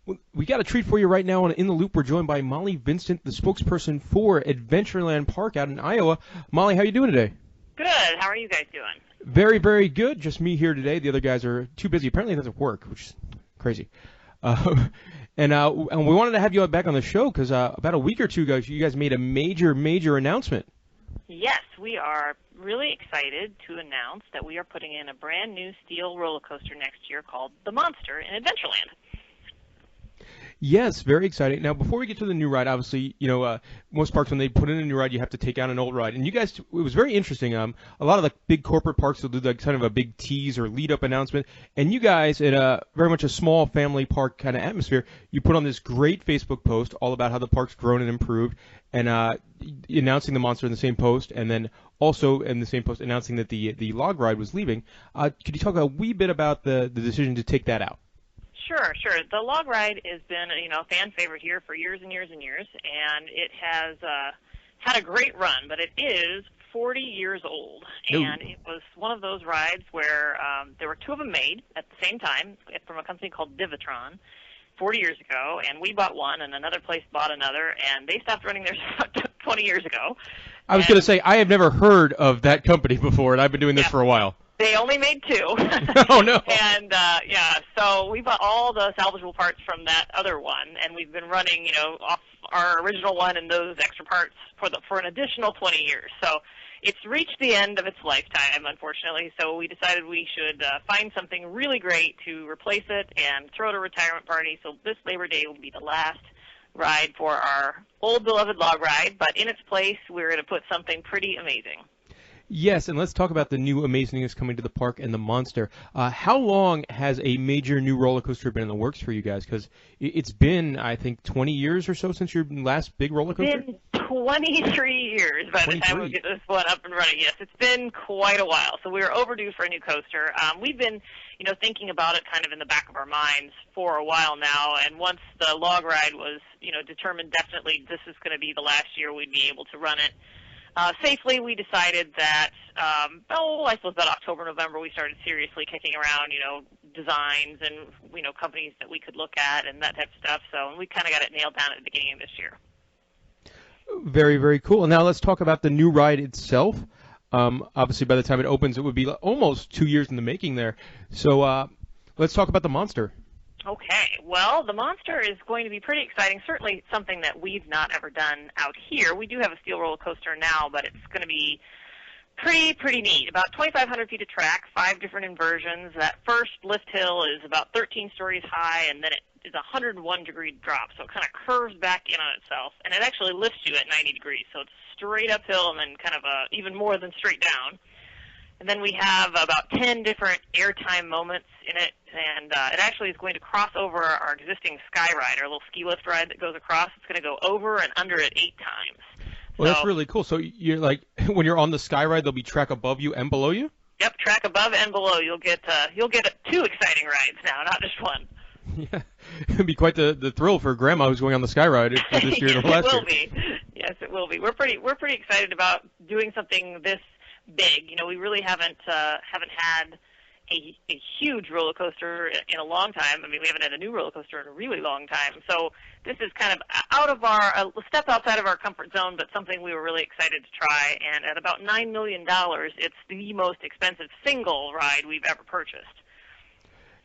Well, we got a treat for you right now on In the Loop. We're joined by Molly Vincent, the spokesperson for Adventureland Park out in Iowa. Molly, how you doing today? Good. How are you guys doing? Very, very good. Just me here today. The other guys are too busy. Apparently it doesn't work, which is crazy. And we wanted to have you back on the show because about a week or two ago, you guys made a major announcement. Yes, we are really excited to announce that we are putting in a brand new steel roller coaster next year called the Monster in Adventureland. Yes, very exciting. Now, before we get to the new ride, obviously, most parks, when they put in a new ride, you have to take out an old ride. And you guys, it was very interesting. A lot of the big corporate parks will do like kind of a big tease or lead-up announcement. And you guys, in very much a small family park kind of atmosphere, you put on this great Facebook post all about how the park's grown and improved, and announcing the Monster in the same post, and then also in the same post announcing that the log ride was leaving. Could you talk a wee bit about the decision to take that out? Sure. The log ride has been, a fan favorite here for years and years and years, and it has had a great run, but it is 40 years old. Ooh. And it was one of those rides where there were two of them made at the same time from a company called Divitron 40 years ago, and we bought one, and another place bought another, and they stopped running theirs about 20 years ago. I was going to say, I have never heard of that company before, and I've been doing this for a while. They only made two. Oh, no. And, so we bought all the salvageable parts from that other one, and we've been running, off our original one and those extra parts for an additional 20 years. So it's reached the end of its lifetime, unfortunately, so we decided we should find something really great to replace it and throw it a retirement party. So this Labor Day will be the last ride for our old beloved log ride, but in its place, we're going to put something pretty amazing. Yes, and let's talk about the new amazingness coming to the park and the Monster. How long has a major new roller coaster been in the works for you guys? Because it's been, I think, 20 years or so since your last big roller coaster? It's been 23 years by the time we get this one up and running. Yes, it's been quite a while. So we were overdue for a new coaster. We've been, thinking about it kind of in the back of our minds for a while now. And once the log ride was, determined definitely this is going to be the last year we'd be able to run it safely, we decided that, I suppose about October, November, we started seriously kicking around, designs and, companies that we could look at and that type of stuff. So we kind of got it nailed down at the beginning of this year. Very, very cool. Now let's talk about the new ride itself. Obviously, by the time it opens, it would be almost 2 years in the making there. So let's talk about the Monster. Okay, well, the Monster is going to be pretty exciting, certainly something that we've not ever done out here. We do have a steel roller coaster now, but it's going to be pretty neat. About 2,500 feet of track, 5 different inversions. That first lift hill is about 13 stories high, and then it is a 101-degree drop, so it kind of curves back in on itself, and it actually lifts you at 90 degrees, so it's straight uphill and then kind of even more than straight down. And then we have about 10 different airtime moments in it, and it actually is going to cross over our existing sky ride, our little ski lift ride that goes across. It's going to go over and under it 8 times. Well, that's really cool. So you're like, when you're on the sky ride, there'll be track above you and below you? Yep, track above and below. You'll get 2 exciting rides now, not just one. Yeah, it'd be quite the thrill for Grandma who's going on the sky ride this year and last year. It will be. Yes, it will be. We're pretty excited about doing something this big. We really haven't had a huge roller coaster in a long time. I mean, we haven't had a new roller coaster in a really long time. So this is kind of a step outside of our comfort zone, but something we were really excited to try. And at about $9 million, it's the most expensive single ride we've ever purchased.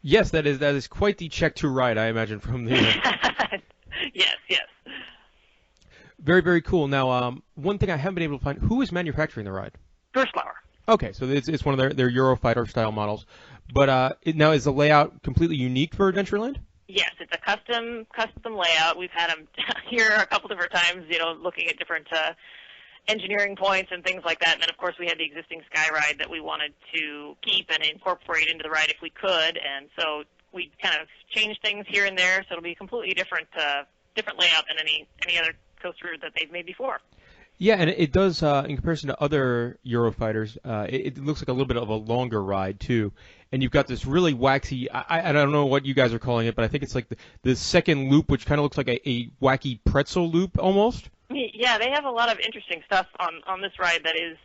Yes, that is quite the check to ride, I imagine, from the. Yes. Very, very cool. Now, one thing I haven't been able to find: who is manufacturing the ride? Gerstlauer. Okay, so it's one of their Eurofighter style models. But now is the layout completely unique for Adventureland? Yes, it's a custom layout. We've had them here a couple different times, looking at different engineering points and things like that. And then, of course, we had the existing sky ride that we wanted to keep and incorporate into the ride if we could. And so we kind of changed things here and there, so it'll be a completely different layout than any other coaster that they've made before. Yeah, and it does, in comparison to other Eurofighters, it looks like a little bit of a longer ride, too. And you've got this really waxy, I don't know what you guys are calling it, but I think it's like the second loop, which kind of looks like a wacky pretzel loop, almost. Yeah, they have a lot of interesting stuff on this ride that is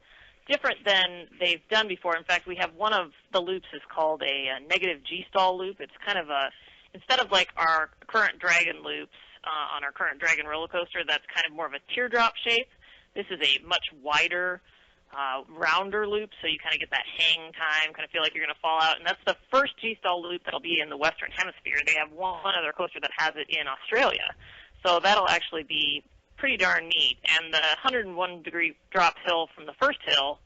different than they've done before. In fact, we have one of the loops is called a negative G-stall loop. It's kind of instead of like our current Dragon loops on our current Dragon roller coaster, that's kind of more of a teardrop shape. This is a much wider, rounder loop, so you kind of get that hang time, kind of feel like you're going to fall out. And that's the first G-style loop that'll be in the Western Hemisphere. They have one other coaster that has it in Australia. So that'll actually be pretty darn neat. And the 101-degree drop hill from the first hill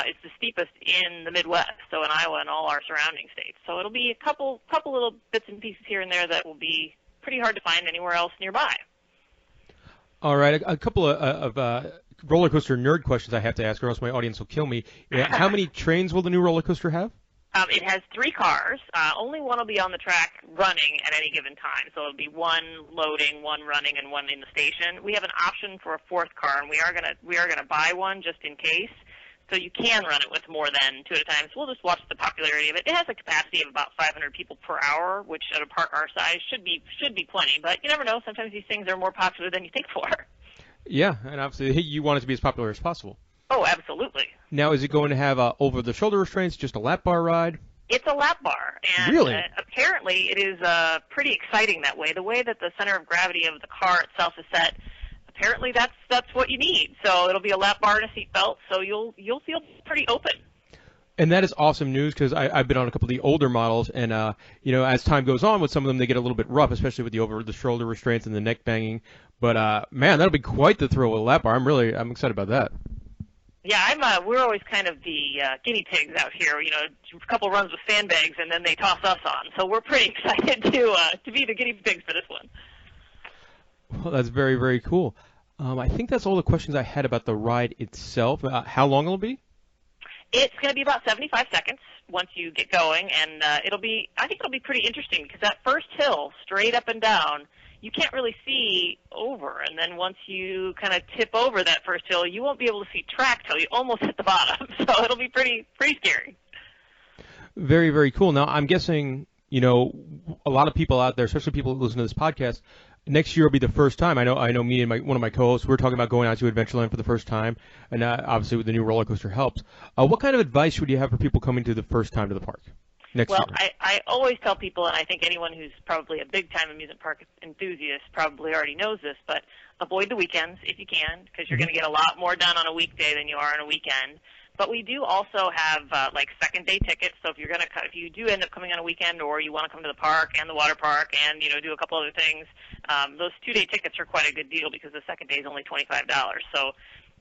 is the steepest in the Midwest, so in Iowa and all our surrounding states. So it'll be a couple little bits and pieces here and there that will be pretty hard to find anywhere else nearby. All right, a couple of roller coaster nerd questions I have to ask, or else my audience will kill me. How many trains will the new roller coaster have? It has 3 cars. Only one will be on the track running at any given time. So it'll be one loading, one running, and one in the station. We have an option for a 4th car, and we are gonna buy one just in case. So you can run it with more than 2 at a time. So we'll just watch the popularity of it. It has a capacity of about 500 people per hour, which at a park our size should be plenty. But you never know. Sometimes these things are more popular than you think for. Yeah, and obviously you want it to be as popular as possible. Oh, absolutely. Now, is it going to have over-the-shoulder restraints, just a lap bar ride? It's a lap bar, and really? Apparently it is pretty exciting that way. The way that the center of gravity of the car itself is set, apparently that's what you need. So it'll be a lap bar and a seat belt, so you'll feel pretty open. And that is awesome news, because I've been on a couple of the older models, and as time goes on with some of them, they get a little bit rough, especially with the over-the-shoulder restraints and the neck banging. But man, that'll be quite the thrill with a lap bar. I'm excited about that. Yeah, we're always kind of the guinea pigs out here. A couple runs with sandbags, and then they toss us on. So we're pretty excited to be the guinea pigs for this one. Well, that's very, very cool. I think that's all the questions I had about the ride itself. How long will it be? It's going to be about 75 seconds once you get going, and I think it'll be pretty interesting, because that first hill, straight up and down, you can't really see over, and then once you kind of tip over that first hill, you won't be able to see track till you almost hit the bottom. So it'll be pretty scary. Very, very cool. Now, I'm guessing, a lot of people out there, especially people who listen to this podcast, next year will be the first time. I know me and one of my co-hosts, we're talking about going out to Adventureland for the first time, and obviously with the new roller coaster helps. What kind of advice would you have for people coming to the first time to the park next year? Well, I always tell people, and I think anyone who's probably a big-time amusement park enthusiast probably already knows this, but avoid the weekends if you can, because you're going to get a lot more done on a weekday than you are on a weekend. But we do also have second-day tickets. So if you do end up coming on a weekend, or you want to come to the park and the water park and do a couple other things, those 2-day tickets are quite a good deal, because the second day is only $25. So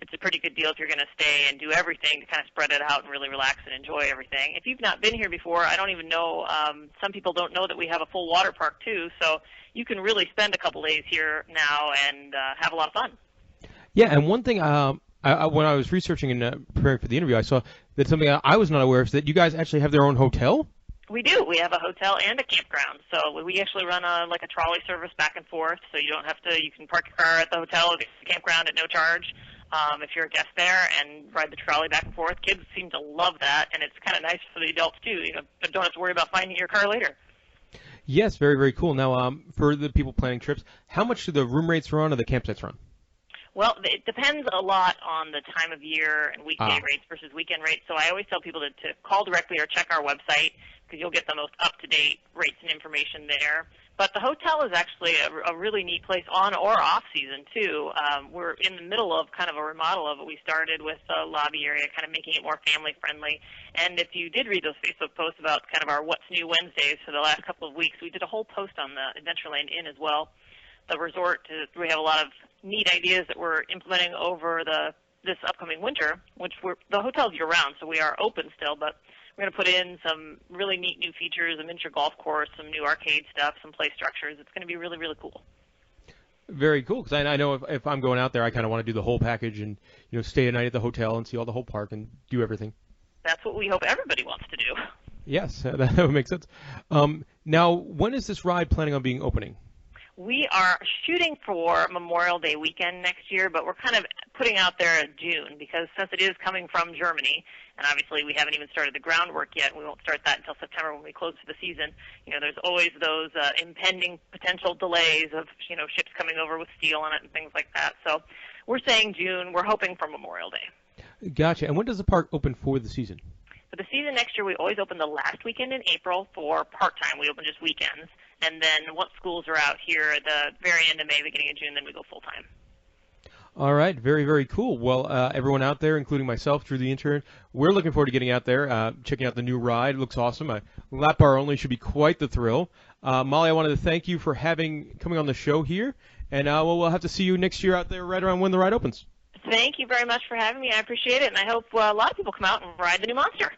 it's a pretty good deal if you're going to stay and do everything to kind of spread it out and really relax and enjoy everything. If you've not been here before, I don't even know. Some people don't know that we have a full water park too. So you can really spend a couple days here now and have a lot of fun. Yeah, and one thing. When I was researching and preparing for the interview, I saw that something I was not aware of, is that you guys actually have their own hotel? We do. We have a hotel and a campground. So we actually run a trolley service back and forth, so you can park your car at the hotel or the campground at no charge if you're a guest there, and ride the trolley back and forth. Kids seem to love that, and it's kind of nice for the adults too. But don't have to worry about finding your car later. Yes, very, very cool. Now, for the people planning trips, how much do the room rates run or the campsites run? Well, it depends a lot on the time of year and weekday rates versus weekend rates. So I always tell people to call directly or check our website, because you'll get the most up-to-date rates and information there. But the hotel is actually a really neat place on or off season, too. We're in the middle of kind of a remodel of it. We started with the lobby area, kind of making it more family-friendly. And if you did read those Facebook posts about kind of our What's New Wednesdays for the last couple of weeks, we did a whole post on the Adventureland Inn as well. The resort, we have a lot of neat ideas that we're implementing over this upcoming winter, which the hotel's year-round, so we are open still, but we're going to put in some really neat new features, a miniature golf course, some new arcade stuff, some play structures. It's going to be really, really cool. Very cool, because I know if I'm going out there, I kind of want to do the whole package and stay a night at the hotel and see all the whole park and do everything. That's what we hope everybody wants to do. Yes, that would make sense. Now, when is this ride planning on being opening? We are shooting for Memorial Day weekend next year, but we're kind of putting out there in June, because since it is coming from Germany, and obviously we haven't even started the groundwork yet, and we won't start that until September when we close for the season. There's always those impending potential delays of ships coming over with steel on it and things like that. So we're saying June. We're hoping for Memorial Day. Gotcha. And when does the park open for the season? For the season next year, we always open the last weekend in April for part-time. We open just weekends. and then once schools are out here at the very end of May, beginning of June, then we go full-time. All right, very, very cool. Well, everyone out there, including myself, Drew the intern, we're looking forward to getting out there, checking out the new ride. It looks awesome. Lap bar only should be quite the thrill. Molly, I wanted to thank you for coming on the show here, and we'll have to see you next year out there right around when the ride opens. Thank you very much for having me. I appreciate it, and I hope a lot of people come out and ride the new Monster.